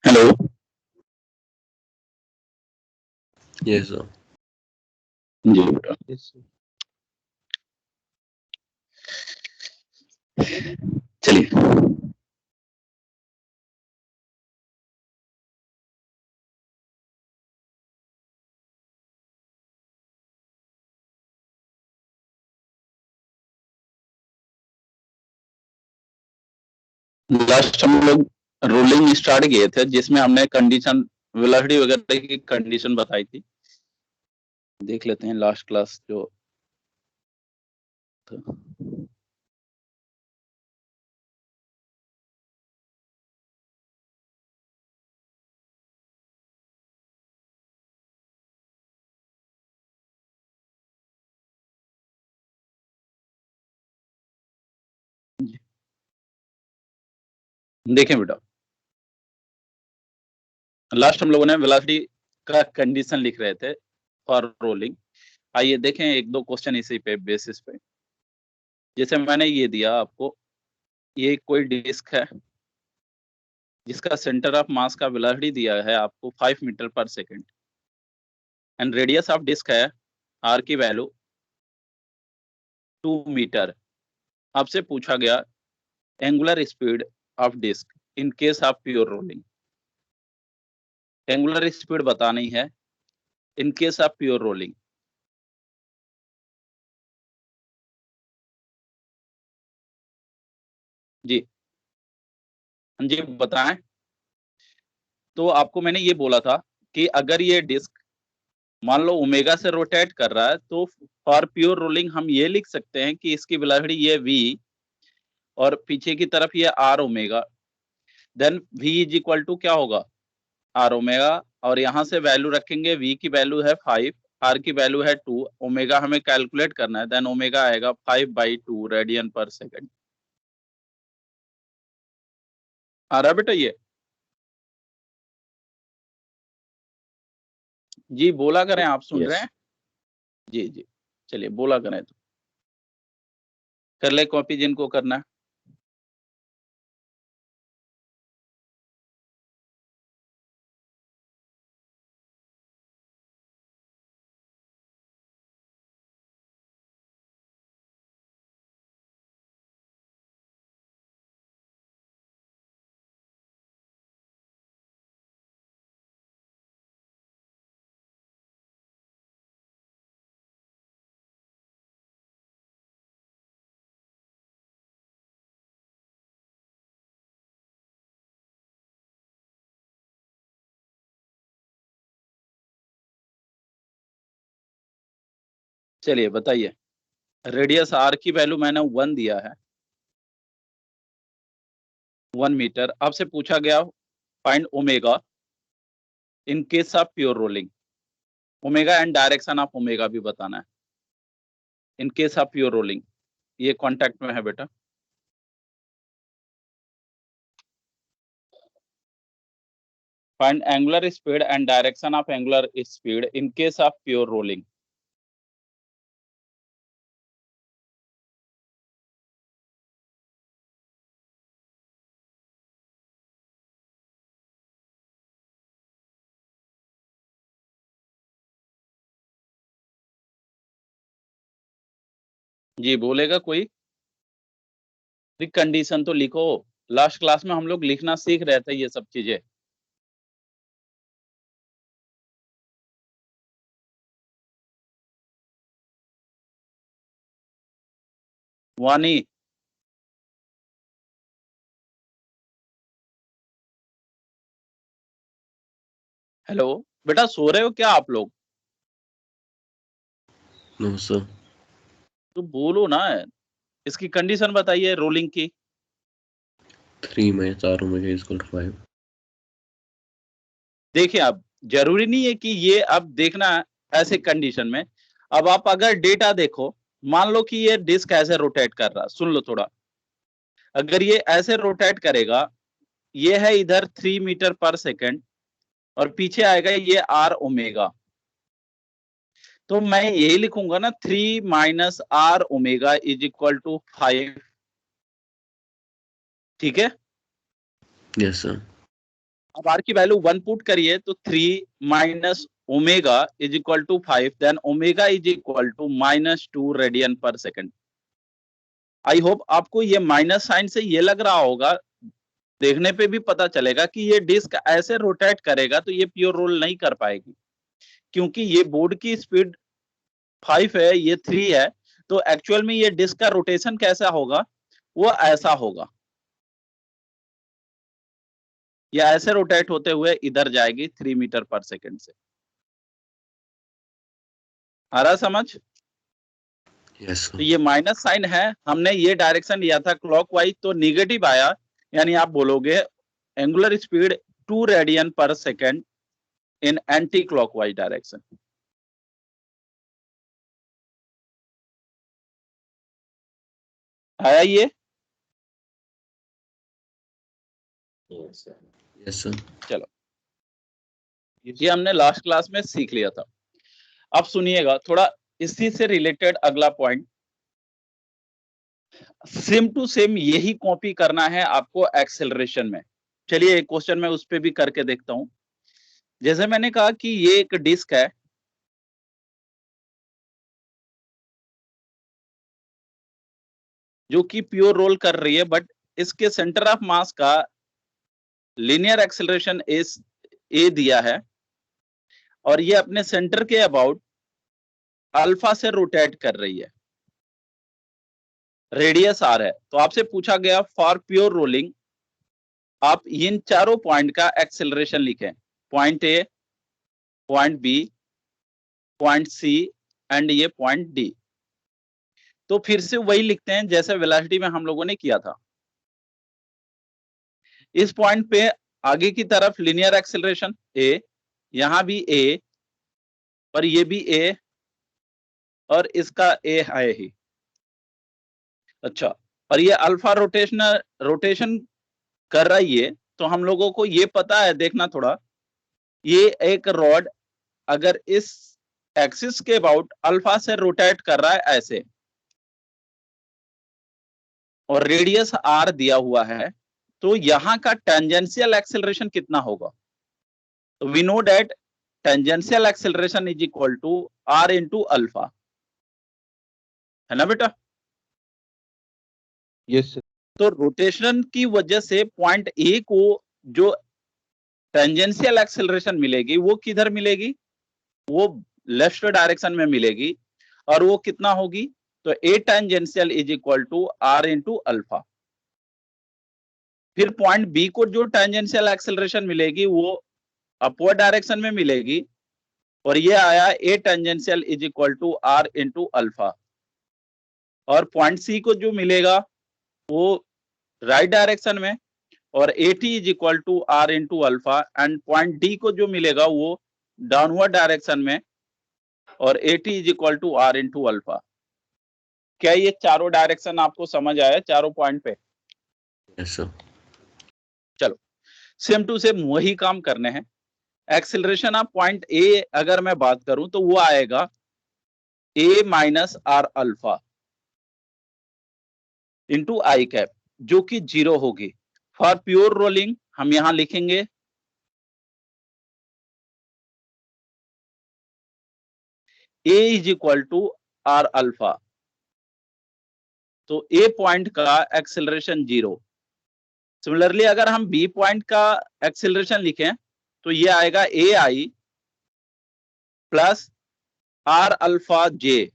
Hello. Yes sir. जी बेटा। चलिए, last हम लोग रोलिंग स्टार्ट किए थे जिसमें हमने कंडीशन वेलोसिटी वगैरह की कंडीशन बताई थी। देख लेते हैं लास्ट क्लास जो था। देखें बेटा, लास्ट हम लोगों ने वेलोसिटी का कंडीशन लिख रहे थे फॉर रोलिंग। आइए देखें एक दो क्वेश्चन इसी पे बेसिस पे। जैसे मैंने ये दिया आपको, ये कोई डिस्क है जिसका सेंटर ऑफ मास का वेलोसिटी दिया है आपको 5 meter per second and radius of disc है आर की वैल्यू 2 मीटर। आपसे पूछा गया angular speed of disc in case of pure rolling. Angular speed बतानी है in case of pure rolling. जी जी बताएं। तो आपको मैंने ये बोला था कि अगर ये डिस्क मान लो ओमेगा से रोटेट कर रहा है तो फॉर प्योर रोलिंग हम ये लिख सकते हैं कि इसकी वेलोसिटी ये v और पीछे की तरफ ये r omega. Then v is equal to क्या होगा, r ओमेगा, और यहां से वैल्यू रखेंगे। v की वैल्यू है 5, r की वैल्यू है 2, ओमेगा हमें कैलकुलेट करना है। देन ओमेगा आएगा 5/2 रेडियन पर सेकेंड। आ रहा है बेटा ये? जी बोला करें, आप सुन रहे हैं? जी जी चलिए बोला करें। तो कर ले कॉपी जिनको करना है। चलिए बताइए। रेडियस आर की वैल्यू मैंने 1 दिया है, 1 मीटर। आपसे पूछा गया find omega in case of pure rolling. Omega and direction of omega भी बताना है in case of pure rolling. ये कॉन्टेक्ट में है बेटा। Find angular speed and direction of angular speed in case of pure rolling. जी बोलेगा कोई? कंडीशन तो लिखो। लास्ट क्लास में हम लोग लिखना सीख रहे थे ये सब चीजें। वानी, हेलो बेटा, सो रहे हो क्या आप लोग? No sir. तो बोलो ना, इसकी कंडीशन बताइए रोलिंग की। 3 - r ओमेगा = 5। देखिए अब जरूरी नहीं है कि ये अब देखना ऐसे कंडीशन में। अब आप अगर डेटा देखो, मान लो कि ये डिस्क ऐसे रोटेट कर रहा, सुन लो थोड़ा। अगर ये ऐसे रोटेट करेगा, ये है इधर 3 मीटर पर सेकेंड और पीछे आएगा ये r ओमेगा, तो मैं यही लिखूंगा ना 3 - r ओमेगा = 5। ठीक है? Yes sir. अब आर की वैल्यू 1 पुट करिए तो 3 minus omega is equal to 5, then omega is equal to -2 radian पर सेकेंड। आई होप आपको ये माइनस साइन से ये लग रहा होगा, देखने पे भी पता चलेगा कि ये डिस्क ऐसे रोटेट करेगा तो ये प्योर रोल नहीं कर पाएगी, क्योंकि ये बोर्ड की स्पीड 5 है, ये 3 है, तो एक्चुअल में ये डिस्क का रोटेशन कैसा होगा, वो ऐसा होगा, या ऐसे रोटेट होते हुए इधर जाएगी 3 मीटर पर सेकेंड से। आ रहा समझ? यस तो ये माइनस साइन है, हमने ये डायरेक्शन लिया था क्लॉकवाइज, तो निगेटिव आया, यानी आप बोलोगे एंगुलर स्पीड 2 रेडियन पर second in anti clockwise direction. आया ये? Yes sir. चलो, ये हमने लास्ट क्लास में सीख लिया था। अब सुनिएगा थोड़ा इसी से रिलेटेड अगला पॉइंट, सेम टू सेम यही कॉपी करना है आपको एक्सेलरेशन में। चलिए एक क्वेश्चन मैं उस पे भी करके देखता हूं। जैसे मैंने कहा कि ये एक डिस्क है, जो कि प्योर रोल कर रही है, बट इसके सेंटर ऑफ मास का लीनियर एक्सेलरेशन ए दिया है, और ये अपने सेंटर के अबाउट अल्फा से रोटेट कर रही है, रेडियस आर है। तो आपसे पूछा गया फॉर प्योर रोलिंग आप इन चारों पॉइंट का एक्सेलरेशन लिखें, point A, point B, point C and ये पॉइंट डी। तो फिर से वही लिखते हैं जैसे वेलोसिटी में हम लोगों ने किया था। इस पॉइंट पे आगे की तरफ लीनियर एक्सेलरेशन ए, यहां भी ए, और ये भी ए, और इसका ए है ही। अच्छा, और ये अल्फा रोटेशन कर रही है, तो हम लोगों को ये पता है, देखना थोड़ा, ये एक रॉड अगर इस एक्सिस के अबाउट अल्फा से रोटेट कर रहा है ऐसे, और रेडियस आर दिया हुआ है, तो यहां का टेंजेंशियल एक्सेलरेशन कितना होगा? तो we know that tangential acceleration is equal to R into alpha, है ना बेटा? Yes sir. तो रोटेशन की वजह से पॉइंट ए को जो टेंजेंशियल एक्सेलरेशन मिलेगी वो किधर मिलेगी? वो लेफ्ट डायरेक्शन में मिलेगी, और वो कितना होगी? तो A tangential is equal to R into alpha. फिर पॉइंट बी को जो टेंजेंशियल एक्सेलरेशन मिलेगी वो अपवर्ड डायरेक्शन में मिलेगी, और ये आया A tangential is equal to R into alpha. और पॉइंट सी को जो मिलेगा वो राइट डायरेक्शन में, और A T is equal to R into alpha, and point D को जो मिलेगा वो डाउनवर्ड डायरेक्शन में, और A T is equal to R into alpha. क्या ये चारों डायरेक्शन आपको समझ आया चारों पॉइंट पे? Yes sir. चलो, सेम टू सेम वही काम करने हैं। एक्सेलरेशन ऑफ पॉइंट ए अगर मैं बात करूं तो वो आएगा A minus R alpha into I cap, जो कि 0 होगी। फॉर प्योर रोलिंग हम यहां लिखेंगे A is equal to R alpha, तो ए पॉइंट का एक्सेलरेशन 0। सिमिलरली अगर हम बी पॉइंट का एक्सेलरेशन लिखें तो ये आएगा ए आई प्लस आर अल्फा जे,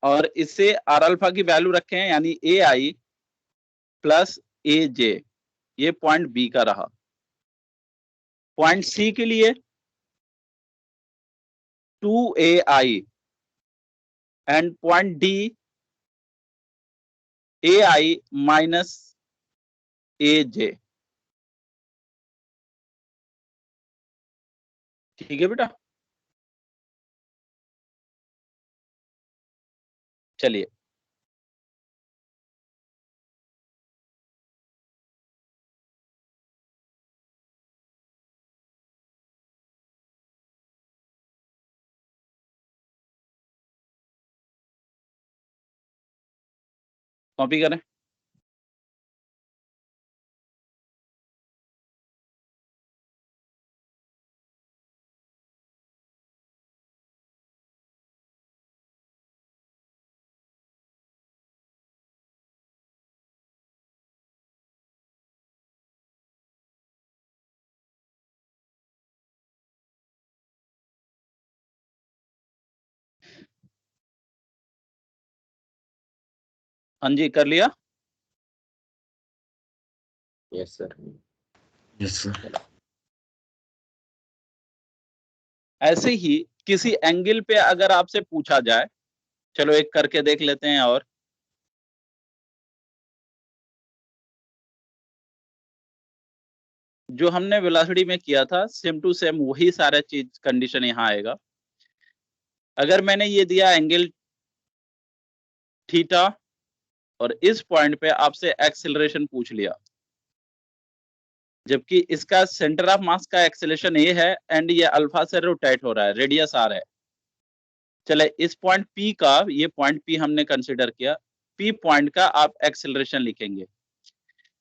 और इससे आर अल्फा की वैल्यू रखें, यानी ए आई प्लस ए जे। ये पॉइंट बी का रहा। पॉइंट सी के लिए 2ai, and point D A I minus A J. ठीक है बेटा? चलिए, कॉपी करें। हाँ जी, कर लिया। Yes sir. Yes sir. ऐसे ही किसी एंगल पे अगर आपसे पूछा जाए, चलो एक करके देख लेते हैं। और जो हमने वेलोसिटी में किया था सेम टू सेम वही सारा चीज कंडीशन यहाँ आएगा। अगर मैंने ये दिया एंगल थीटा और इस पॉइंट पे आपसे एक्सेलरेशन पूछ लिया, जबकि इसका सेंटर ऑफ मास का एक्सेलरेशन ए है एंड ये अल्फा से रोटेट हो रहा है, रेडियस आर है। चले इस पॉइंट पी का, ये पॉइंट पी हमने कंसीडर किया, पी पॉइंट का आप एक्सेलरेशन लिखेंगे।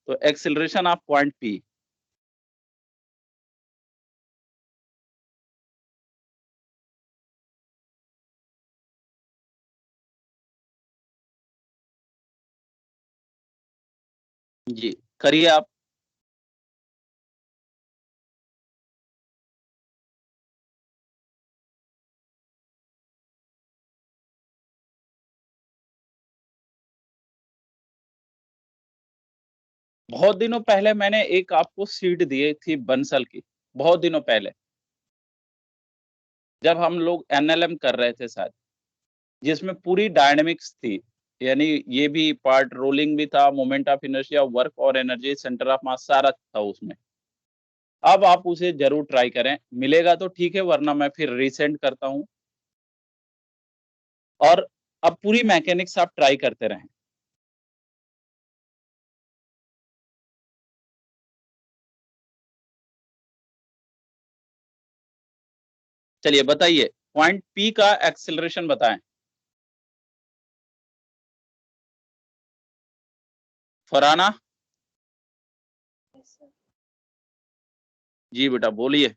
तो एक्सेलरेशन ऑफ पॉइंट पी, जी करिए आप। बहुत दिनों पहले मैंने एक आपको सीट दी थी बंसल की, बहुत दिनों पहले, जब हम लोग एनएलएम कर रहे थे शायद, जिसमें पूरी डायनेमिक्स थी। यानी ये भी पार्ट, रोलिंग भी था, मोमेंट ऑफ इनर्शिया, वर्क और एनर्जी, सेंटर ऑफ मास, सारा था उसमें। अब आप उसे जरूर ट्राई करें, मिलेगा तो ठीक है, वरना मैं फिर रीसेंड करता हूं। और अब पूरी मैकेनिक्स आप ट्राई करते रहें। चलिए बताइए, पॉइंट पी का एक्सेलरेशन बताएं। फरहाना। जी बेटा बोलिए।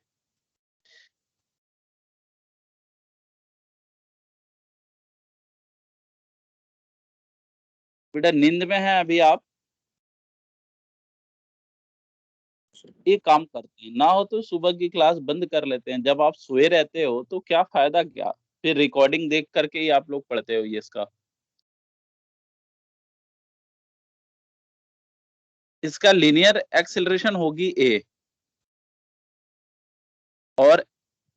बेटा नींद में है अभी आप? एक काम करते हैं, ना हो तो सुबह की क्लास बंद कर लेते हैं। जब आप सोए रहते हो तो क्या फायदा, क्या फिर रिकॉर्डिंग देख करके ही आप लोग पढ़ते हो ये इसका। इसका लीनियर एक्सेलरेशन होगी ए, और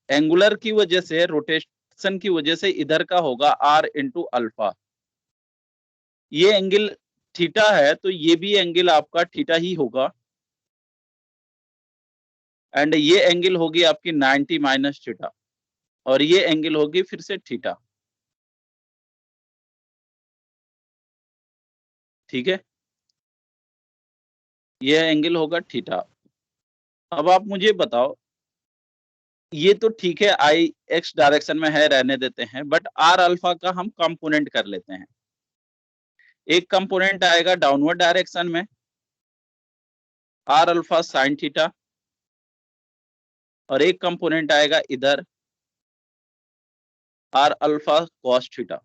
एंगुलर की वजह से, रोटेशन की वजह से इधर का होगा आर इंटू अल्फा। ये एंगल थीटा है तो ये भी एंगल आपका थीटा ही होगा, एंड ये एंगल होगी आपकी 90 माइनस थीटा, और ये एंगल होगी फिर से थीटा। ठीक है, ये एंगल होगा थीटा। अब आप मुझे बताओ, ये तो ठीक है, आई एक्स डायरेक्शन में है, रहने देते हैं, बट आर अल्फा का हम कंपोनेंट कर लेते हैं। एक कंपोनेंट आएगा डाउनवर्ड डायरेक्शन में, आर अल्फा साइन थीटा, और एक कंपोनेंट आएगा इधर, आर अल्फा कॉस थीटा।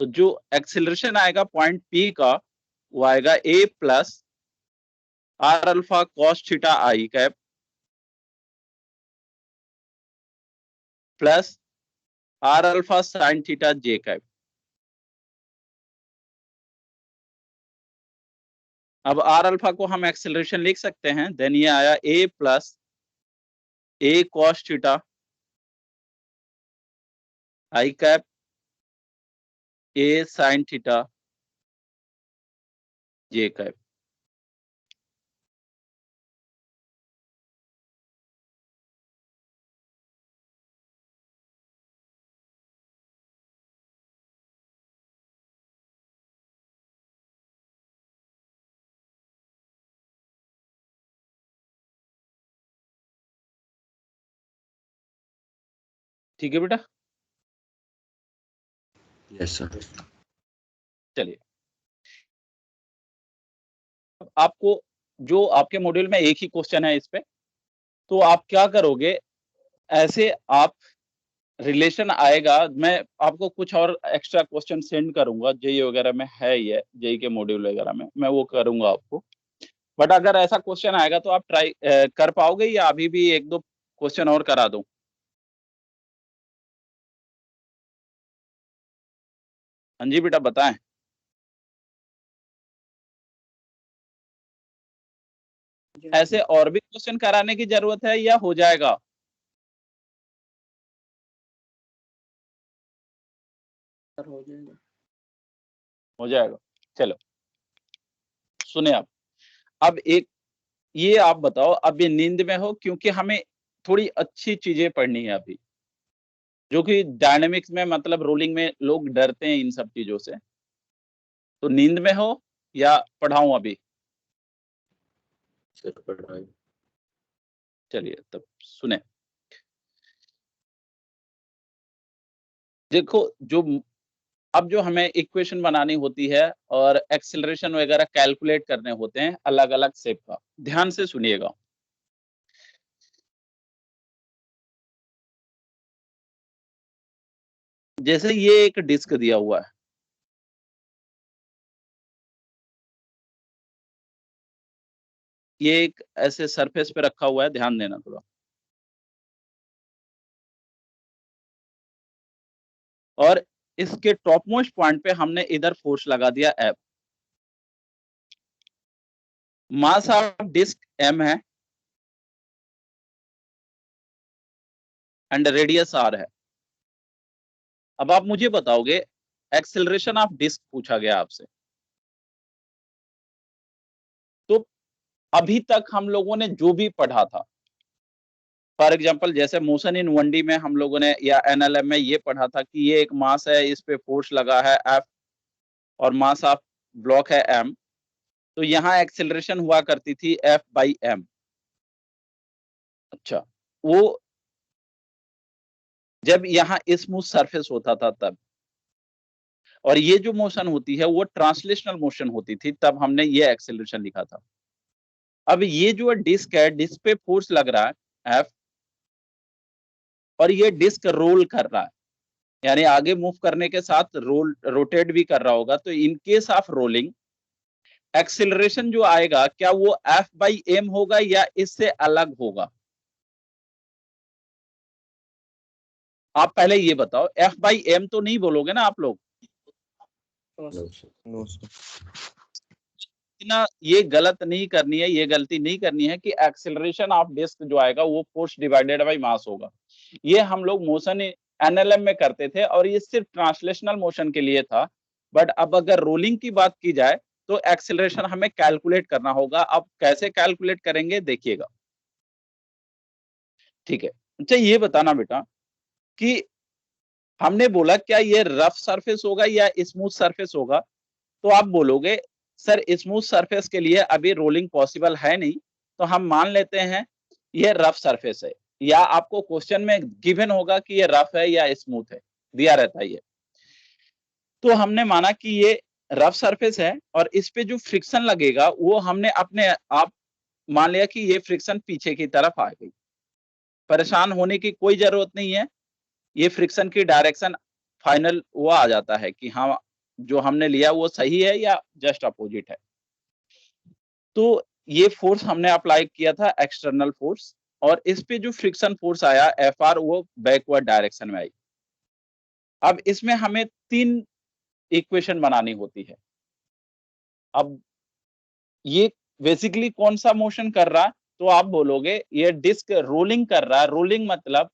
तो जो एक्सेलरेशन आएगा पॉइंट पी का, वो आएगा A plus R alpha cos theta I cap plus R alpha sine theta J cap. अब आर अल्फा को हम एक्सेलरेशन लिख सकते हैं, देन ये आया A plus A cos theta I cap A sine theta J cap. ठीक है बेटा। Yes sir. चलिए, आपको जो आपके मॉड्यूल में एक ही क्वेश्चन है इस पे, तो आप क्या करोगे, ऐसे आप रिलेशन आएगा, मैं आपको कुछ और एक्स्ट्रा क्वेश्चन सेंड करूंगा, जेई वगैरह में है, ये जेई के मॉड्यूल वगैरह में मैं वो करूंगा आपको। बट अगर ऐसा क्वेश्चन आएगा तो आप ट्राई कर पाओगे, या अभी भी एक दो क्वेश्चन और करा दूं? हाँ जी बेटा बताएं। ऐसे और भी क्वेश्चन कराने की जरूरत है या हो जाएगा? सर हो जाएगा। हो जाएगा। चलो सुने आप। अब एक ये आप बताओ, अब ये नींद में हो क्योंकि हमें थोड़ी अच्छी चीजें पढ़नी है अभी, जो कि डायनेमिक्स में मतलब रोलिंग में लोग डरते हैं इन सब चीजों से। तो नींद में हो या पढ़ाऊं अभी? सर पढ़ाई। चलिए तब सुने। देखो जो अब जो हमें इक्वेशन बनानी होती है और एक्सेलरेशन वगैरह कैलकुलेट करने होते हैं अलग अलग शेप का, ध्यान से सुनिएगा। जैसे ये एक डिस्क दिया हुआ है, ये एक ऐसे सरफेस पे रखा हुआ है, ध्यान देना थोड़ा। और इसके टॉप मोस्ट पॉइंट पे हमने इधर फोर्स लगा दिया F। Mass of disc m है एंड रेडियस r है। अब आप मुझे बताओगे एक्सेलरेशन ऑफ डिस्क पूछा गया आपसे। तो अभी तक हम लोगों ने जो भी पढ़ा था, फॉर एग्जांपल जैसे मोशन इन 1D में हम लोगों ने या एनएलएम में ये पढ़ा था कि ये एक मास है, इस पे फोर्स लगा है F और मास ऑफ ब्लॉक है m। तो यहाँ एक्सेलरेशन हुआ करती थी F/m। अच्छा, वो जब यहाँ स्मूथ सरफेस होता था तब, और ये जो मोशन होती है वो ट्रांसलेशनल मोशन होती थी, तब हमने ये एक्सेलरेशन लिखा था। अब ये जो डिस्क है, डिस्क पे फोर्स लग रहा है F, और ये डिस्क रोल कर रहा है, यानी आगे मूव करने के साथ रोटेट भी कर रहा होगा। तो इन केस ऑफ रोलिंग एक्सेलरेशन जो आएगा, क्या वो F/m होगा या इससे अलग होगा? आप पहले ये बताओ, F/m तो नहीं बोलोगे ना आप लोग? No sir. ना, ये गलत नहीं करनी है, ये गलती नहीं करनी है कि एक्सेलरेशन ऑफ डिस्क जो आएगा वो फोर्स डिवाइडेड बाय मास होगा। ये हम लोग मोशन एनएलएम में करते थे और ये सिर्फ ट्रांसलेशनल मोशन के लिए था। बट अब अगर रोलिंग की बात की जाए तो एक्सेलरेशन हमें कैलकुलेट करना होगा। अब कैसे कैलकुलेट करेंगे देखिएगा, ठीक है? अच्छा ये बताना बेटा कि हमने बोला क्या ये रफ सरफेस होगा या स्मूथ सरफेस होगा? तो आप बोलोगे सर स्मूथ सरफेस के लिए अभी रोलिंग पॉसिबल है नहीं, तो हम मान लेते हैं ये रफ सरफेस है, या आपको क्वेश्चन में गिवन होगा कि ये रफ है या स्मूथ है, दिया रहता है ये। तो हमने माना कि ये रफ सरफेस है और इस पे जो फ्रिक्शन लगेगा वो हमने अपने आप मान लिया कि ये फ्रिक्शन पीछे की तरफ आ गई। परेशान होने की कोई जरूरत नहीं है, ये फ्रिक्शन की डायरेक्शन फाइनल वो आ जाता है कि हाँ जो हमने लिया वो सही है या जस्ट अपोजिट है। तो ये फोर्स हमने अप्लाई किया था एक्सटर्नल फोर्स, और इस पे जो फ्रिक्शन फोर्स आया Fr वो बैकवर्ड डायरेक्शन में आई। अब इसमें हमें 3 इक्वेशन बनानी होती है। अब ये बेसिकली कौन सा मोशन कर रहा है? तो आप बोलोगे ये डिस्क रोलिंग कर रहा है। रोलिंग मतलब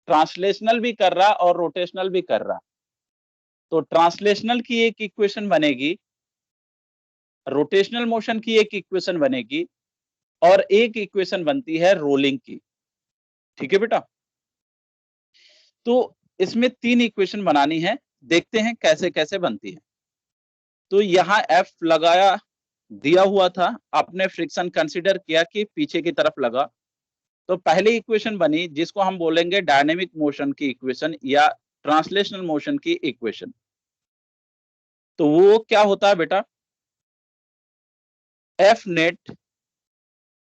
ट्रांसलेशनल भी कर रहा है और रोटेशनल भी कर रहा है। तो ट्रांसलेशनल की एक इक्वेशन बनेगी, रोटेशनल मोशन की एक इक्वेशन बनेगी, और एक इक्वेशन बनती है रोलिंग की। ठीक है बेटा? तो इसमें 3 इक्वेशन बनानी है, देखते हैं कैसे कैसे बनती है। तो यहाँ F लगाया, दिया हुआ था, आपने फ्रिक्शन कंसीडर किया कि पीछे की तरफ लगा। तो पहली इक्वेशन बनी जिसको हम बोलेंगे डायनेमिक मोशन की इक्वेशन या ट्रांसलेशनल मोशन की इक्वेशन। तो वो क्या होता है बेटा? F net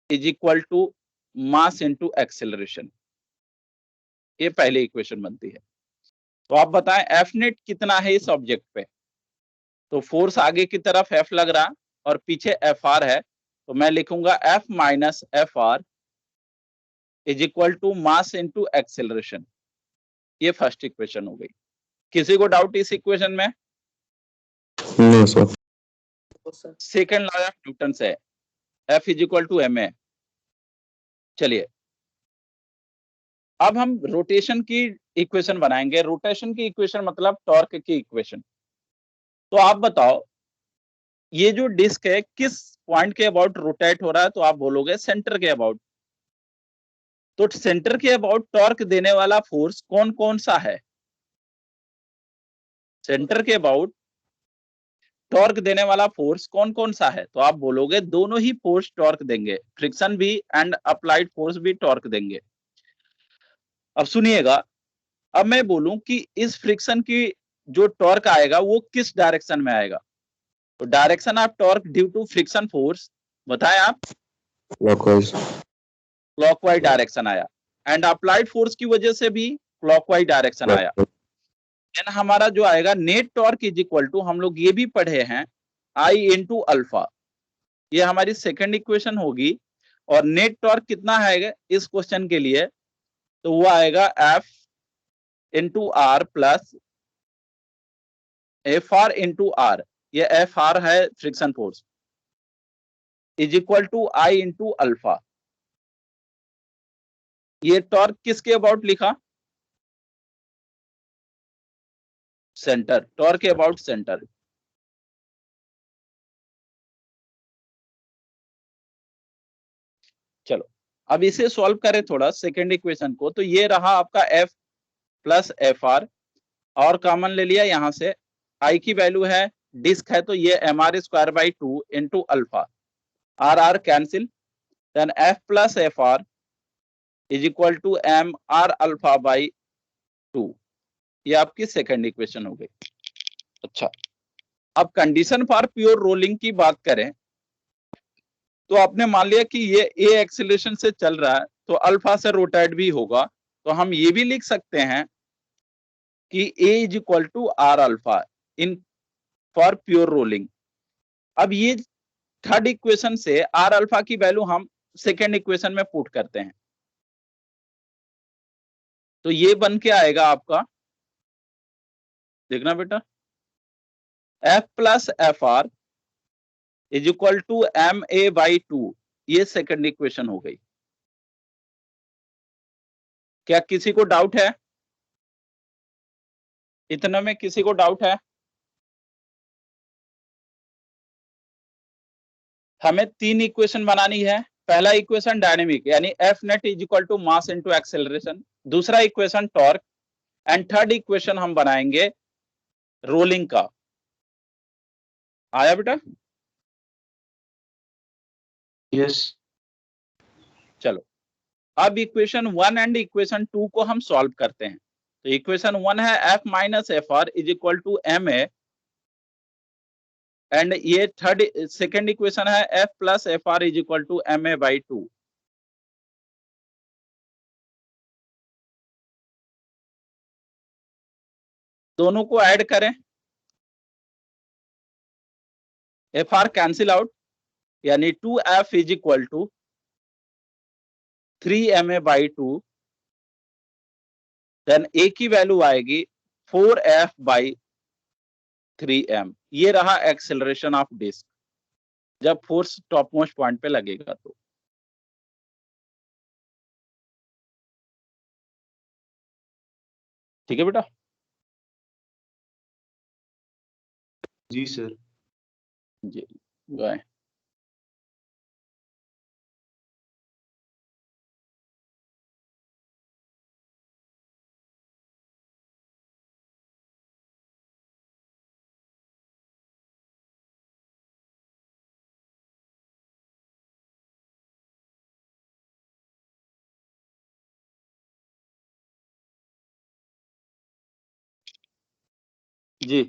is equal to mass into acceleration. ये पहली इक्वेशन बनती है। तो आप बताएं F नेट कितना है इस ऑब्जेक्ट पे? तो फोर्स आगे की तरफ F लग रहा और पीछे Fr है, तो मैं लिखूंगा F minus Fr is equal to mass into acceleration. ये फर्स्ट इक्वेशन हो गई। किसी को डाउट इस इक्वेशन में? No sir. Second law of Newton से F is equal to ma। चलिए अब हम रोटेशन की इक्वेशन बनाएंगे। रोटेशन की इक्वेशन मतलब टॉर्क की इक्वेशन। तो आप बताओ ये जो डिस्क है किस पॉइंट के अबाउट रोटेट हो रहा है, तो आप बोलोगे सेंटर के अबाउट। तो सेंटर के अबाउट टॉर्क देने वाला फोर्स कौन कौन सा है? सेंटर के अबाउट टॉर्क देने वाला फोर्स कौन कौन सा है? तो आप बोलोगे दोनों ही फोर्स टॉर्क देंगे, फ्रिक्शन भी एंड अप्लाइड फोर्स भी टॉर्क देंगे। अब सुनिएगा, अब मैं बोलूं कि इस फ्रिक्शन की जो टॉर्क आएगा वो किस डायरेक्शन में आएगा। तो direction of torque due to friction force बताएं आप। क्लॉकवाइज। क्लॉकवाइज डायरेक्शन आया। एंड अप्लाइड फोर्स की वजह से भी क्लॉकवाइज डायरेक्शन आया। देन हमारा जो आएगा net torque is equal to, हम लोग ये भी पढ़े हैं, आई इंटू अल्फा। ये हमारी सेकंड इक्वेशन होगी। और नेट टॉर्क कितना आएगा इस क्वेश्चन के लिए? तो वो आएगा F into R plus F R into R. ये एफ आर है friction force, is equal to I into alpha. ये टॉर्क किसके अबाउट लिखा? सेंटर। टॉर्क के अबाउट सेंटर। चलो अब इसे सॉल्व करें थोड़ा सेकेंड इक्वेशन को। तो ये रहा आपका एफ प्लस एफ आर, और कॉमन ले लिया यहां से। आई की वैल्यू है, डिस्क है, तो ये M R square by two into alpha. R R cancel. Then F plus F R is equal to M R alpha by two. ये आपकी सेकेंड इक्वेशन हो गई। अच्छा, अब कंडीशन फॉर प्योर रोलिंग की बात करें तो आपने मान लिया कि ये ए एक्सीलरेशन से चल रहा है तो अल्फा से रोटेट भी होगा। तो हम ये भी लिख सकते हैं कि A is equal to R alpha in for pure rolling. अब ये थर्ड इक्वेशन से आर अल्फा की वैल्यू हम सेकेंड इक्वेशन में पुट करते हैं, तो ये बन के आएगा आपका, देखना बेटा, F plus F R is equal to M A by two. ये सेकेंड इक्वेशन हो गई। क्या किसी को डाउट है? इतना में किसी को डाउट है? हमें तीन इक्वेशन बनानी है। पहला इक्वेशन डायनेमिक यानी F net is equal to mass into acceleration. दूसरा equation torque. And third equation हम बनाएंगे रोलिंग का। आया बेटा? यस। चलो अब इक्वेशन 1 एंड इक्वेशन 2 को हम सॉल्व करते हैं। तो इक्वेशन 1 है F minus F R is equal to M A. And ये थर्ड सेकेंड इक्वेशन है F plus F R is equal to M A by two. दोनों को ऐड करें, एफ आर कैंसिल आउट, यानी 2f is equal to 3ma by two. Then A की value आएगी 4f by 3m। ये रहा acceleration of disc जब force top most point पे लगेगा तो। ठीक है बेटा? जी सर। जी बाय। जी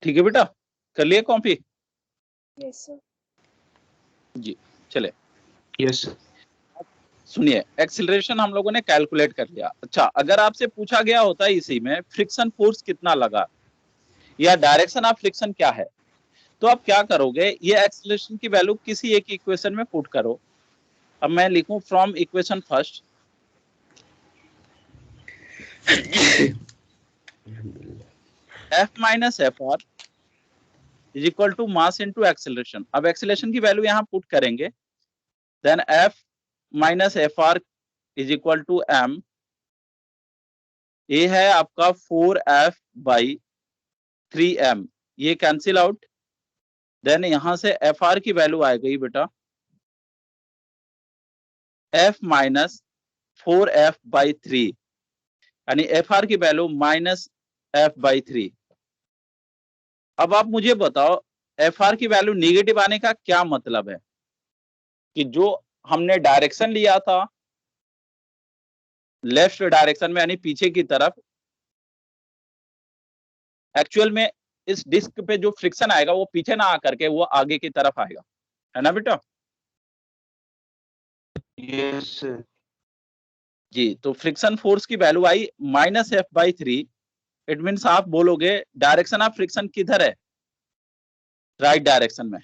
ठीक है बेटा, कर लिया कॉपी? Yes sir. जी चले। Yes sir. सुनिए, एक्सीलरेशन हम लोगों ने कैलकुलेट कर लिया। अच्छा, अगर आपसे पूछा गया होता है इसी में फ्रिक्शन फोर्स कितना लगा या डायरेक्शन ऑफ फ्रिक्शन क्या है, तो आप क्या करोगे, ये एक्सीलरेशन की वैल्यू किसी एक इक्वेशन में पुट करो। अब मैं लिखूं from equation first, F minus F R is equal to mass into acceleration. अब एक्सीलरेशन की वैल्यू यहां पुट करेंगे, then F minus F R is equal to m, ये है आपका 4F/3m, ये कैंसिल आउट। देन यहां से एफ आर की वैल्यू आ गई बेटा F माइनस 4F/3, यानी एफ आर की वैल्यू -F/3। अब आप मुझे बताओ एफ आर की वैल्यू निगेटिव आने का क्या मतलब है, कि जो हमने डायरेक्शन लिया था लेफ्ट डायरेक्शन में यानी पीछे की तरफ, एक्चुअल में इस डिस्क पे जो फ्रिक्शन आएगा वो पीछे ना आकर के वो आगे की तरफ आएगा, है ना बेटा? Yes sir. जी, तो फ्रिक्शन फोर्स की वैल्यू आई -F/3। इट मीन्स आप बोलोगे डायरेक्शन ऑफ फ्रिक्शन किधर है, राइट डायरेक्शन में।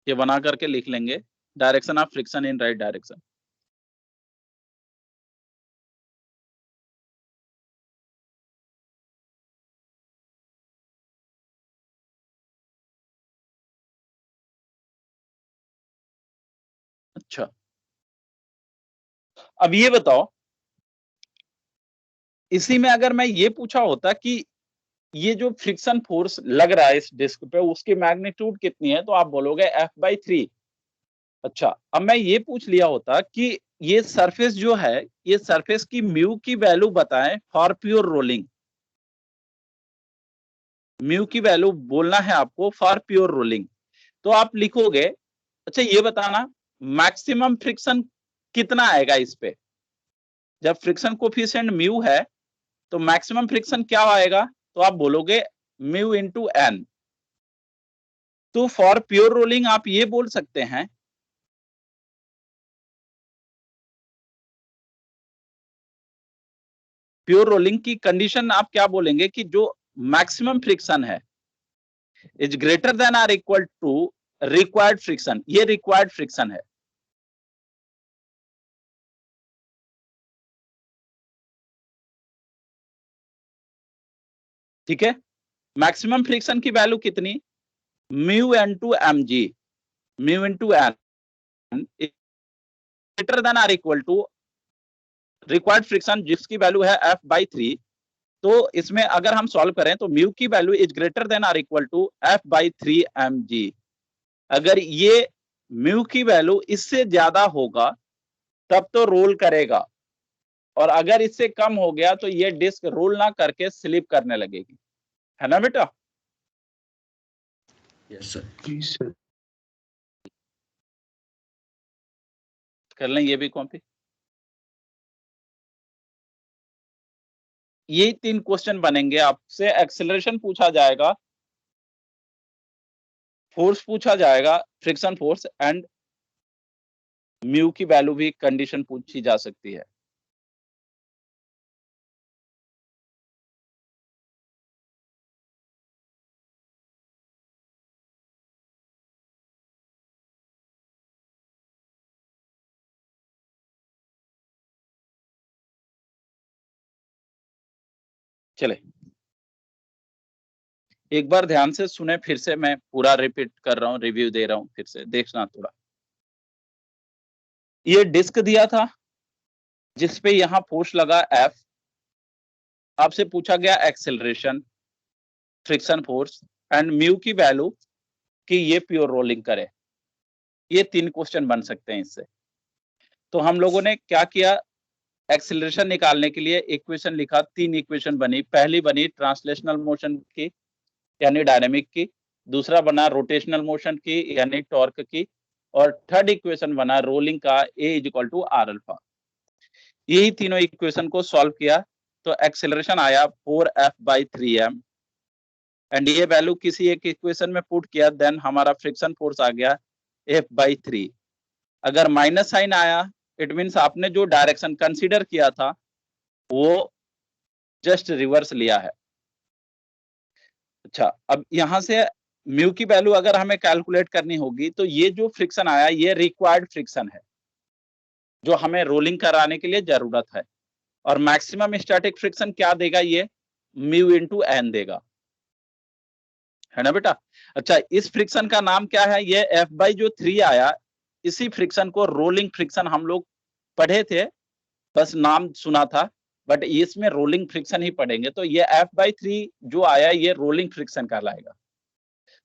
ये बना करके लिख लेंगे, direction of friction in right direction. अच्छा, अब ये बताओ, इसी में अगर मैं ये पूछा होता कि ये जो फ्रिक्शन फोर्स लग रहा है इस डिस्क पे उसकी मैग्नीट्यूड कितनी है, तो आप बोलोगे F/3। अच्छा, अब मैं ये पूछ लिया होता कि ये सरफेस जो है, ये सरफेस की म्यू की वैल्यू बताएं फॉर प्योर रोलिंग। म्यू की वैल्यू बोलना है आपको फॉर प्योर रोलिंग, तो आप लिखोगे, अच्छा ये बताना मैक्सिमम फ्रिक्शन कितना आएगा इस पे। जब फ्रिक्शन कोफिशिएंट म्यू है तो मैक्सिमम फ्रिक्शन क्या आएगा, तो आप बोलोगे म्यू इंटू एन। तो फॉर प्योर रोलिंग आप ये बोल सकते हैं, प्योर रोलिंग की कंडीशन आप क्या बोलेंगे कि जो मैक्सिमम फ्रिक्शन है is greater than or equal to required friction, ये रिक्वायर्ड फ्रिक्शन है। ठीक है, मैक्सिमम फ्रिक्शन की वैल्यू कितनी, mu into M G, mu into N greater than or equal to required friction जिसकी वैल्यू है F/3। तो इसमें अगर हम सॉल्व करें तो म्यू की value is greater than or equal to F/3 mg। अगर ये म्यू की वैल्यू इससे ज्यादा होगा तब तो रोल करेगा, और अगर इससे कम हो गया तो ये डिस्क रोल ना करके स्लिप करने लगेगी, है ना बेटा? Yes sir. जी सर। कर लें ये भी कॉपी। ये 3 क्वेश्चन बनेंगे आपसे, एक्सेलरेशन पूछा जाएगा, फोर्स पूछा जाएगा, फ्रिक्शन फोर्स एंड म्यू की वैल्यू भी कंडीशन पूछी जा सकती है। चले, एक बार ध्यान से सुने, फिर से मैं पूरा रिपीट कर रहा हूं, रिव्यू दे रहा हूं, फिर से देखना थोड़ा। ये डिस्क दिया था जिसपे यहां फोर्स लगा F, आपसे पूछा गया acceleration, friction force and mu की वैल्यू कि ये प्योर रोलिंग करे। ये 3 क्वेश्चन बन सकते हैं इससे। तो हम लोगों ने क्या किया, एक्सेलरेशन निकालने के लिए इक्वेशन लिखा, 3 इक्वेशन बनी। पहली बनी ट्रांसलेशनल मोशन की यानी डायनेमिक की, दूसरा बना रोटेशनल मोशन की यानी टॉर्क की, और थर्ड इक्वेशन बना रोलिंग का, A = R अल्फा। यही तीनों इक्वेशन को सॉल्व किया तो एक्सेलरेशन आया 4F/3m एंड ये वैल्यू किसी एक इक्वेशन में पुट किया, देन हमारा फ्रिक्शन फोर्स आ गया F/3। अगर माइनस साइन आया, इट मीन्स आपने जो डायरेक्शन कंसीडर किया था वो जस्ट रिवर्स लिया है। अच्छा, अब यहां से म्यू की वैल्यू अगर हमें कैलकुलेट करनी होगी तो ये जो फ्रिक्शन आया ये रिक्वायर्ड फ्रिक्शन है जो हमें रोलिंग कराने के लिए जरूरत है। और मैक्सिमम स्टैटिक फ्रिक्शन क्या देगा, ये म्यू इंटू एन देगा, है ना बेटा। अच्छा, इस फ्रिक्शन का नाम क्या है, ये F/3 आया, इसी फ्रिक्शन को रोलिंग फ्रिक्शन हम लोग पढ़े थे, बस नाम सुना था, बट इसमें रोलिंग फ्रिक्शन ही पढ़ेंगे। तो ये F/3 जो आया ये रोलिंग फ्रिक्शन कहलाएगा।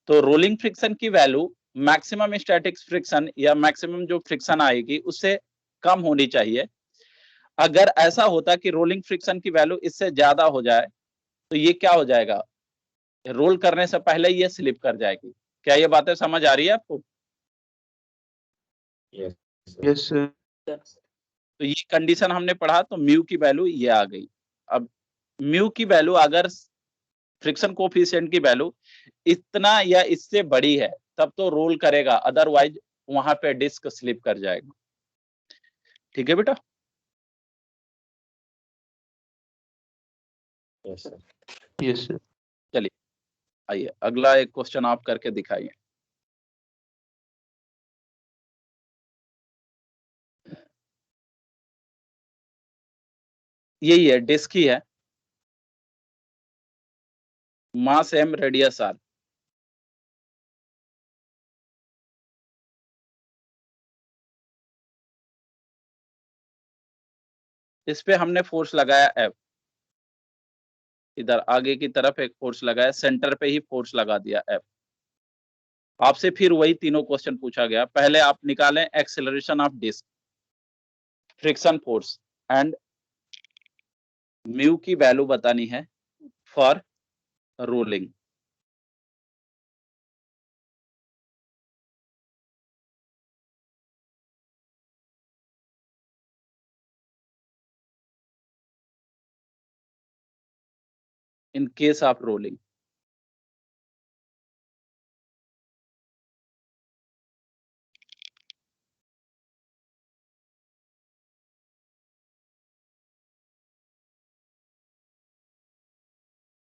तो रोलिंग फ्रिक्शन की वैल्यू मैक्सिमम स्टैटिक फ्रिक्शन या मैक्सिमम जो फ्रिक्शन आएगी उससे कम होनी चाहिए। अगर ऐसा होता कि रोलिंग फ्रिक्शन की वैल्यू इससे ज्यादा हो जाए तो ये क्या हो जाएगा, रोल करने से पहले ये स्लिप कर जाएगी। क्या ये बातें समझ आ रही है आपको? Yes, sir. तो ये कंडीशन हमने पढ़ा, तो म्यू की वैल्यू ये आ गई। अब म्यू की वैल्यू अगर फ्रिक्शन कोफिशिएंट की वैल्यू इतना या इससे बड़ी है तब तो रोल करेगा, अदरवाइज वहां पे डिस्क स्लिप कर जाएगा। ठीक है बेटा। Yes, sir. चलिए आइए अगला एक क्वेश्चन आप करके दिखाइए। यही है, डिस्क ही है, मास m रेडियस r। इस पे हमने फोर्स लगाया F, इधर आगे की तरफ एक फोर्स लगाया, सेंटर पे ही फोर्स लगा दिया F। आपसे फिर वही तीनों क्वेश्चन पूछा गया। पहले आप निकालें acceleration of disc, friction force and mu की वैल्यू बतानी है for rolling. In case of rolling.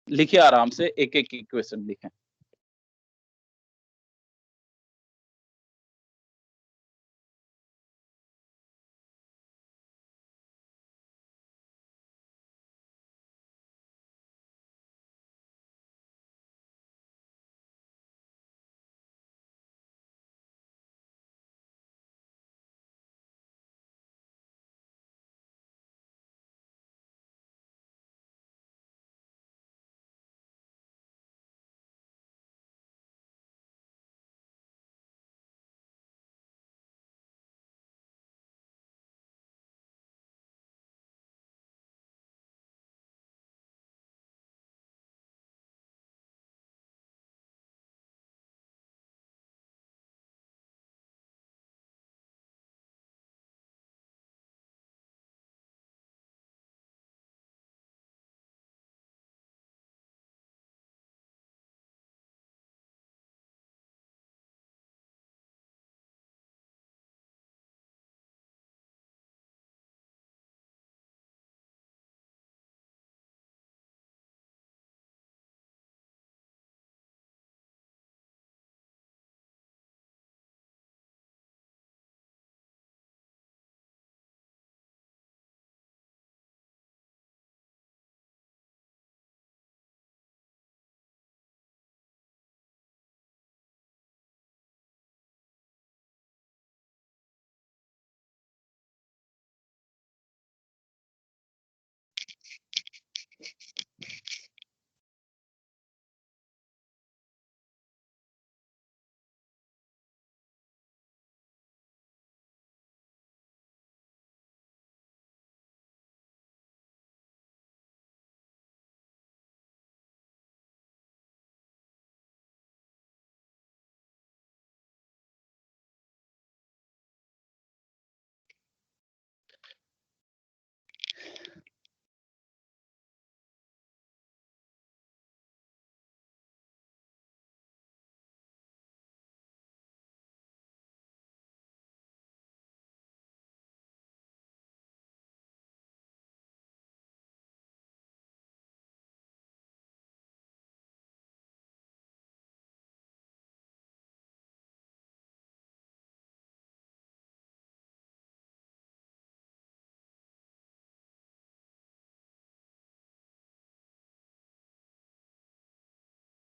लिखिए आराम से, एक एक इक्वेशन लिखें।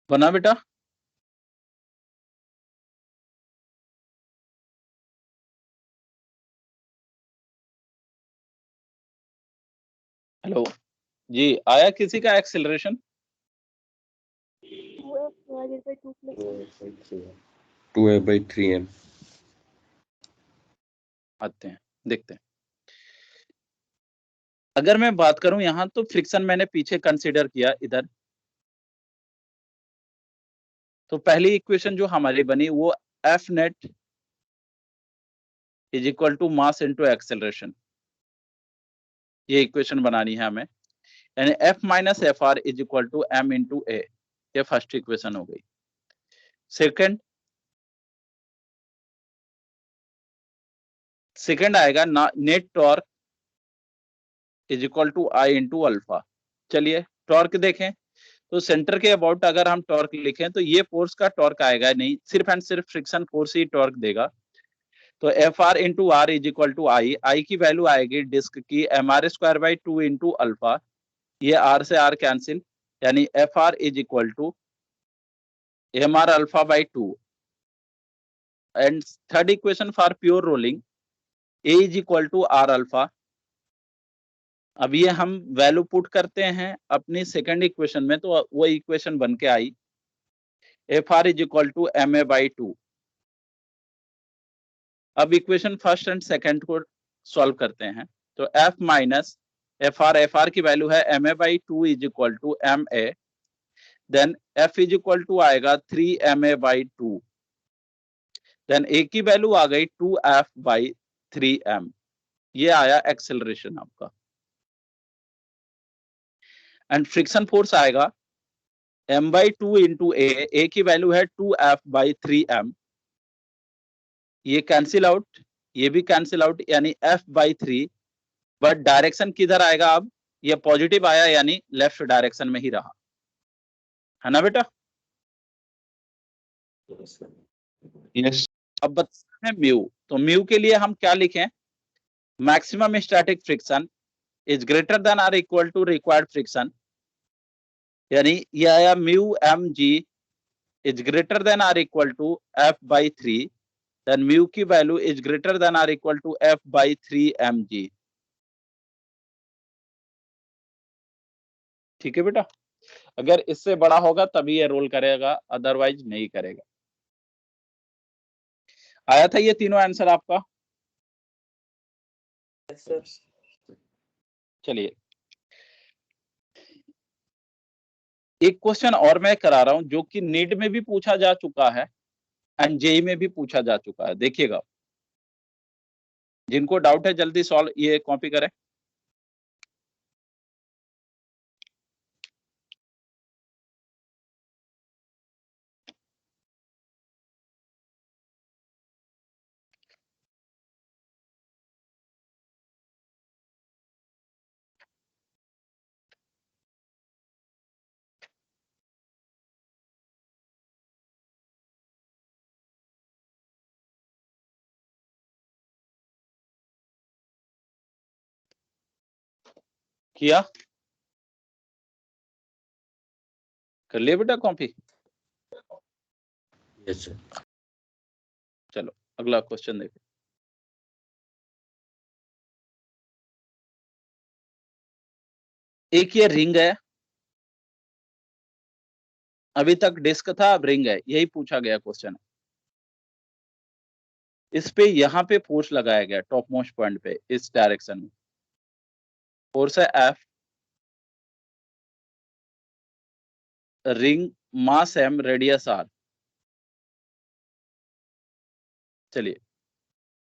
बना बेटा? हेलो जी, आया किसी का acceleration? 2f divided by 2 plus 1. 2f/3m। आते हैं, देखते हैं। अगर मैं बात करूं यहां तो फ्रिक्शन मैंने पीछे कंसीडर किया इधर, तो पहली इक्वेशन जो हमारी बनी वो F net is equal to mass into acceleration, ये इक्वेशन बनानी है हमें, यानी F minus F R is equal to M into A, ये फर्स्ट इक्वेशन हो गई। सेकंड आएगा net torque is equal to I into alpha. चलिए टॉर्क देखें, तो सेंटर के अबाउट अगर हम टॉर्क लिखें तो ये फोर्स का टॉर्क आएगा नहीं, सिर्फ एंड सिर्फ फ्रिक्शन फोर्स ही टॉर्क देगा। तो F R into R is equal to I की वैल्यू आएगी डिस्क की M R square by 2 into alpha, ये आर से आर कैंसिल, यानी F R is equal to M R alpha by 2। And third equation for pure rolling, A is equal to R alpha. अब ये हम value put करते हैं अपनी second equation में, तो वो इक्वेशन बन के I F R is equal to M A by 2। अब इक्वेशन फर्स्ट एंड सेकंड को सॉल्व करते हैं, तो एफ माइनस एफ आर की वैल्यू है M A by 2 is equal to M A, then F is equal to आएगा 3 M A by 2, then A की value आ गई 2 एफ बाई 3 एम, ये आया एक्सेलरेशन आपका। एंड फ्रिक्शन फोर्स आएगा m बाई 2 इंटू ए की वैल्यू है 2 एफ बाई 3 एम, ये कैंसिल आउट, ये भी कैंसिल आउट, यानी f बाई 3, बट डायरेक्शन किधर आएगा अब, ये पॉजिटिव आया यानी लेफ्ट डायरेक्शन में ही रहा, है ना बेटा? Yes. अब बताते हैं म्यू, तो म्यू के लिए हम क्या लिखें, maximum static friction is greater than or equal to required friction, यानी ये आया mu M G is greater than or equal to F by 3, then mu की value is greater than or equal to F by 3 M G. ठीक है बेटा, अगर इससे बड़ा होगा तभी ये रोल करेगा, अदरवाइज नहीं करेगा। आया था ये तीनों आंसर आपका? चलिए एक क्वेश्चन और मैं करा रहा हूं जो कि नीट में भी पूछा जा चुका है एंड जेई में भी पूछा जा चुका है, देखिएगा, जिनको डाउट है जल्दी सॉल्व ये कॉपी करें। किया, कर लिए बेटा कॉपी? Yes sir. चलो अगला क्वेश्चन देखो। एक ये रिंग है, अभी तक डिस्क था अब रिंग है, यही पूछा गया क्वेश्चन है। इस पे यहाँ पे फोर्स लगाया गया टॉप मोस्ट पॉइंट पे इस डायरेक्शन में, फोर्स है F, ring mass M, radius R. चलिए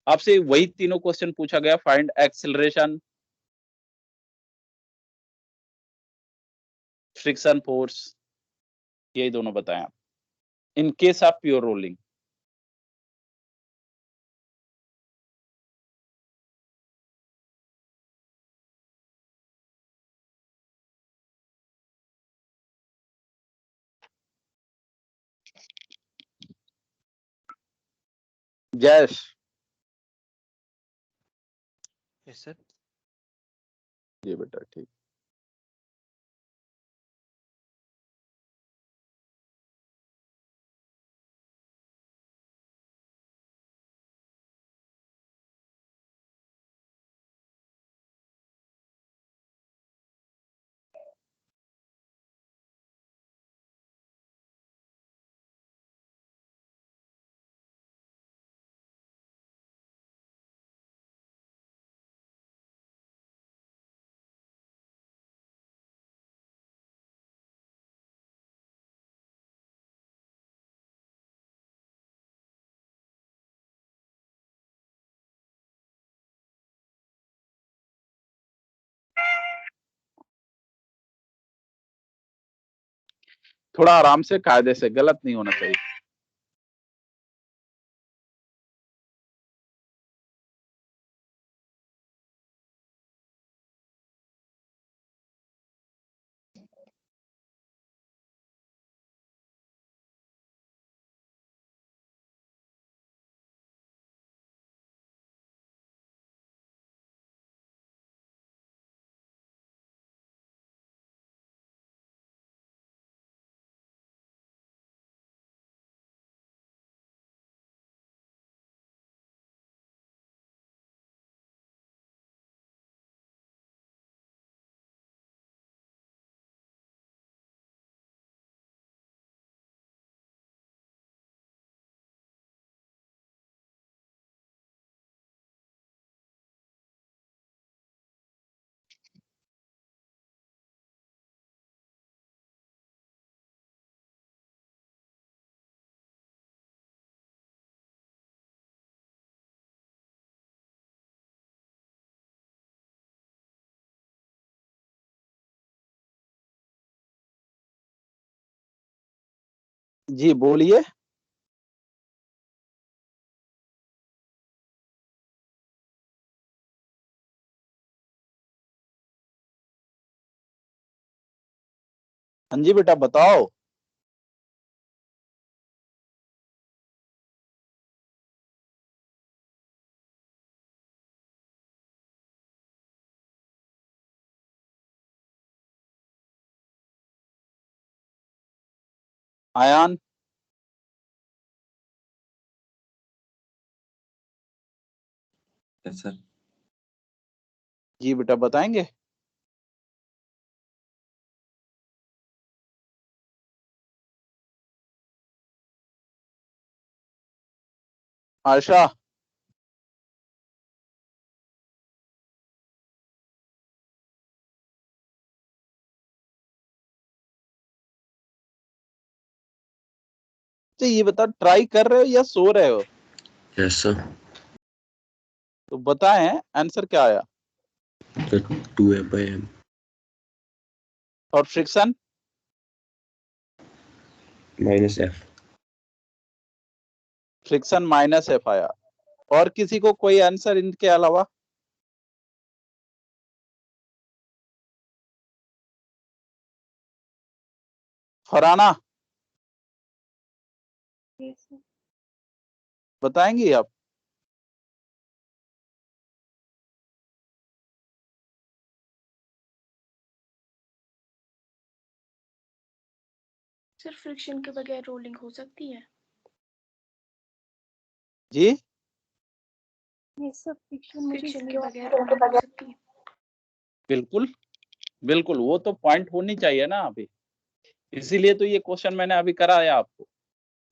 आपसे वही तीनों क्वेश्चन पूछा गया, फाइंड एक्सेलरेशन, फ्रिक्शन फोर्स, यही दोनों बताएं आप इन case of pure rolling. Jayesh, Yes, sir. ये बेटा ठीक। थोड़ा आराम से, कायदे से, गलत नहीं होना चाहिए। जी बोलिए। हाँ जी बेटा बताओ। आयान। Yes sir. जी बेटा बताएंगे। आशा। तो ये बता, ट्राई कर रहे हो या सो रहे हो? Yes sir. तो बताएं आंसर क्या आया। Sir 2F/m। और फ्रिक्शन? -F। फ्रिक्शन -F आया। और किसी को कोई आंसर इनके अलावा? फराना Yes, sir. बताएंगी आप? सर फ्रिक्शन के बगैर रोलिंग हो सकती है? जी Yes, sir. Friction मुझे फ्रिक्शन के इसलिए बगैर रोलिंग हो सकती है? बिल्कुल बिल्कुल, वो तो पॉइंट होनी चाहिए ना अभी, इसीलिए तो ये क्वेश्चन मैंने अभी कराया आपको।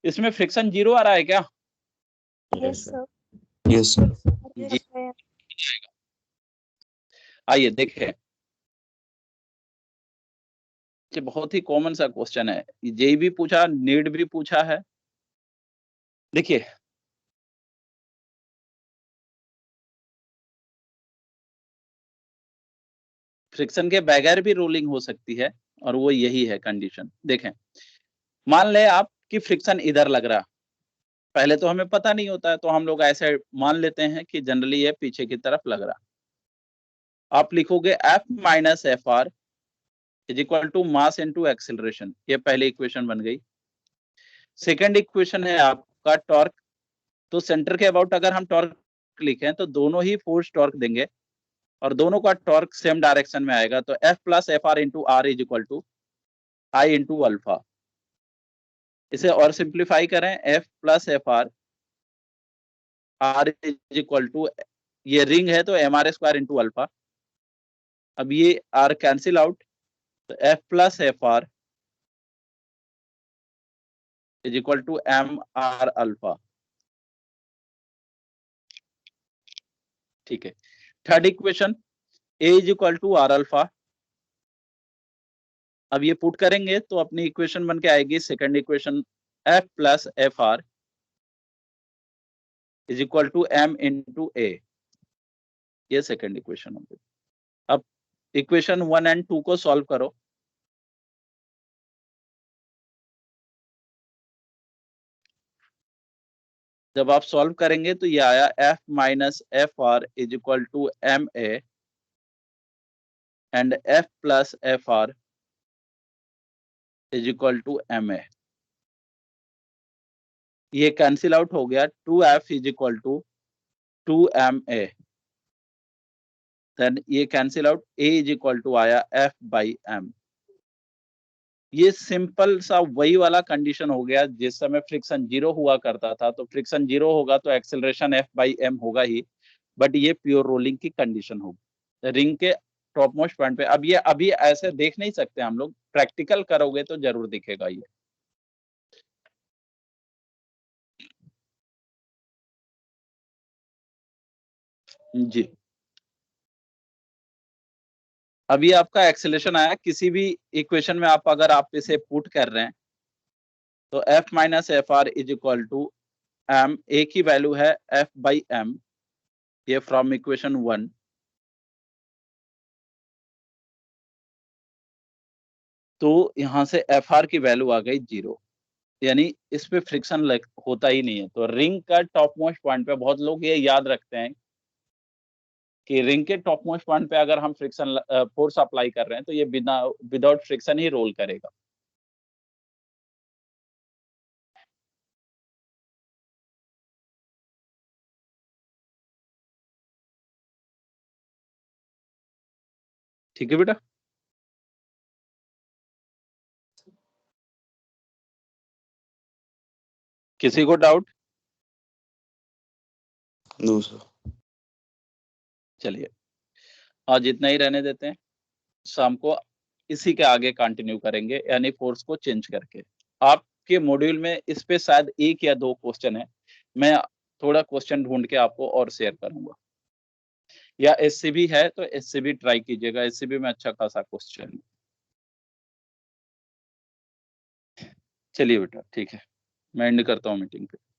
इसमें फ्रिक्शन 0 आ रहा है क्या? Yes, sir. Yes sir. जी। Yes, sir. आइए देखें, ये बहुत ही कॉमन सा क्वेश्चन है, जेई भी पूछा, नीट भी पूछा है। देखिए, फ्रिक्शन के बगैर भी रोलिंग हो सकती है, और वो यही है कंडीशन। देखें, मान ले आपकी फ्रिक्शन इधर लग रहा, पहले तो हमें पता नहीं होता है, तो हम लोग ऐसे मान लेते हैं कि जनरली ये पीछे की तरफ लग रहा। आप लिखोगे F minus F R is equal to mass into acceleration, ये पहली इक्वेशन बन गई। सेकंड इक्वेशन है आपका टॉर्क। तो सेंटर के अबाउट अगर हम टॉर्क लिखें तो दोनों ही फोर्स टॉर्क देंगे, और दोनों का टॉर्क सेम डायरेक्शन में आएगा, तो F plus F R into R is equal to I into alpha. इसे और सिंप्लीफाई करें, F plus F R is equal to, ये रिंग है तो M R square into alpha. अब ये आर कैंसिल आउट, तो F plus F R is equal to M R alpha. ठीक है। Third equation, A is equal to R alpha. अब ये पुट करेंगे तो अपनी इक्वेशन बन के आएगी, second equation, F plus F R is equal to M into A. ये सेकंड इक्वेशन होगी। अब इक्वेशन 1 एंड 2 को सॉल्व करो। जब आप सॉल्व करेंगे तो ये आया F minus F R is equal to M A and F plus F R is equal to M A. ये कैंसिल आउट हो गया, 2F is equal to 2MA। Then ये cancel out, A is equal to आया F by M। ये simple सा वही वाला condition हो गया जिस समय फ्रिक्शन 0 हुआ करता था। तो फ्रिक्शन 0 होगा तो एक्सेलरेशन F बाई M होगा ही, बट ये प्योर रोलिंग की कंडीशन होगी रिंग के टॉप मोस्ट पॉइंट पे। अब ये अभी ऐसे देख नहीं सकते हम लोग, प्रैक्टिकल करोगे तो जरूर दिखेगा ये। जी, अभी आपका एक्सेलरेशन आया, किसी भी इक्वेशन में आप अगर आप इसे पुट कर रहे हैं तो F minus F R is equal to M, A की वैल्यू है F बाई M, ये फ्रॉम इक्वेशन 1। तो यहां से एफ आर की वैल्यू आ गई 0, यानी इस पे फ्रिक्शन होता ही नहीं है। तो रिंग का टॉप मोस्ट पॉइंट पे बहुत लोग ये याद रखते हैं कि रिंग के टॉप मोस्ट पॉइंट पे अगर हम फ्रिक्शन फोर्स अप्लाई कर रहे हैं तो ये बिना विदाउट फ्रिक्शन ही रोल करेगा। ठीक है बेटा। किसी को डाउट? No sir. चलिए आज इतना ही रहने देते हैं, शाम को इसी के आगे कंटिन्यू करेंगे, यानी फोर्स को चेंज करके। आपके मॉड्यूल में इस पे शायद 1 या 2 क्वेश्चन है, मैं थोड़ा क्वेश्चन ढूंढ के आपको और शेयर करूंगा, या एससीबी है तो एससीबी ट्राई कीजिएगा, एससीबी में अच्छा खासा क्वेश्चन। चलिए बेटा ठीक है, मैं एंड करता हूँ मीटिंग पे।